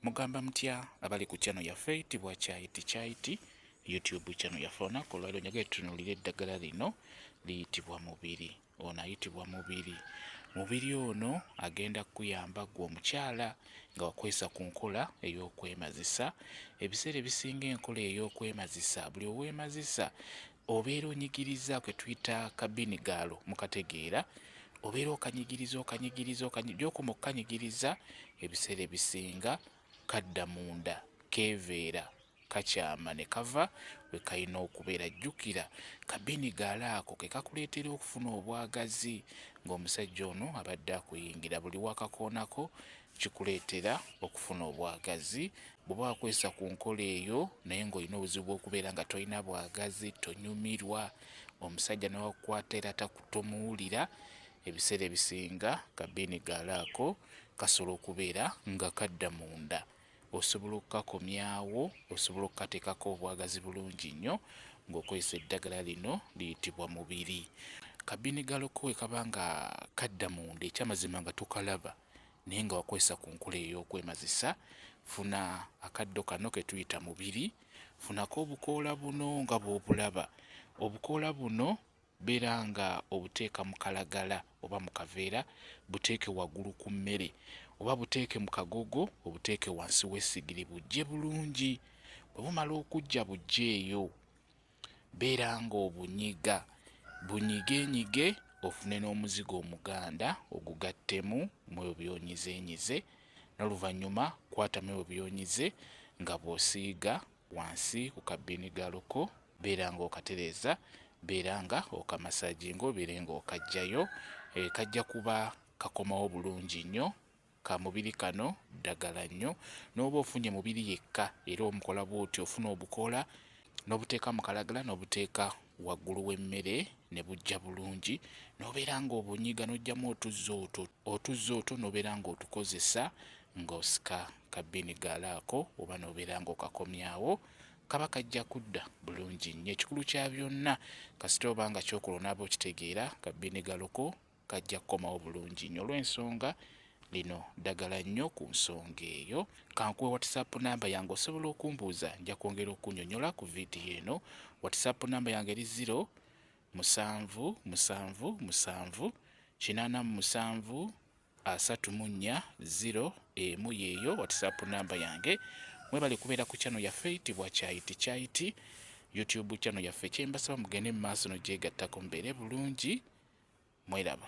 Mugamba mutya abali ku channel yaffe tibwa Chaiti YouTube channel yaffe olunaku olwaleero njagala tutunuulire eddagala lino liyitibwa mubiri. Ono ayitibwa mubiri ono agenda kuyamba gwe omukyala nga wakwesa ku nkola ey'okwemazisa. Ebiseera ebisinga enkola ey'okwemazisa buli oweemazisa obeera onyigiriza kwe tuyita kabinigaalo mukategeera, obeera okanyigiriza gy'okoma okukanyigiriza ebiseera ebisinga kadda munda keeveera kakyama ne kava we kalina okubeera. Jjukira kabinigaalo ako ke kakuleetera okufuna obwagazi ng'omusajja ono abadde akuyingira buli wakakoonako kikuleetera okufuna obwagazi. Bw'oba wakwesa ku nkola eyo naye ng'olina obuzibu bw'okubeera nga tolina bwagazi, tonyumirwa, omusajja newakukwata era tomuwulira, ebiseera ebisinga kabinigaalo ako kasobola okubeera nga kadda munda. Osobola okukakomyawo, osobola okukateekako obwagazi bulungi nnyo ng'okozesa eddagala lino liyitibwa mubiri. Kabinigaalo ko kaba nga kadda munda ekyamazima nga tokalaba naye nga wakwesa ku nkola ey'okwemazisa, funa akaddo kano ke tuyita mubiri, funako obukoola buno nga bw'obulaba. Obukoola buno beera nga obuteeka mu kalagala oba mu kaveera, buteeke waggulu ku mmere oba buteeke mu kagogo, obuteeke wansi w'essigiri bujje bulungi. Bwe bumala okujja bujje eyo beera nga obunyiga, bunyigenyige ofune n'omuzigo omuganda ogugattemu mwe byonyizenyize, n'oluvannyuma kwatamu ebyo byonyize nga bw'osiiga wansi ku kabinigaalo ko, beera nga okatereeza, beera nga okamasaginga, obeere nga okajjayo. Kajja kuba kakomawo bulungi nnyo. Ka mubiri kano ddagala nnyo. N'oba ofunye mubiri yekka era omukola bw'oti, ofuna obukoola n'obuteeka mu kalagala n'obuteeka waggulu w'emmere ne bujja bulungi, n'obeera nga obunyiga n'oggyamu otuzzi otwo n'obeera nga otukozesa ng'osika kabinigaalo ako oba n'obeera nga okakomyawo, kaba kajja kudda bulungi nnyo. Ekikulu kya byonna kasita oba nga kyokola onaaba okitegeera, kabinigaalo ko kajja kukomawo bulungi nnyo. Olw'ensonga lino ddagala nnyo ku nsonga eyo. Kankuwe WhatsApp namba yange osobola okumbuuza, nja kwongera okunnyonnyola ku vidiyo eno. WhatsApp namba yange eri 0777873401 yeeyo WhatsApp namba yange. Mwebale kubeera ku channel yaffe eyitibwa Chaiti YouTube channel yaffe. Kyembasaba mugende mu maaso n'ogyegattako mubeere bulungi. Mweraba.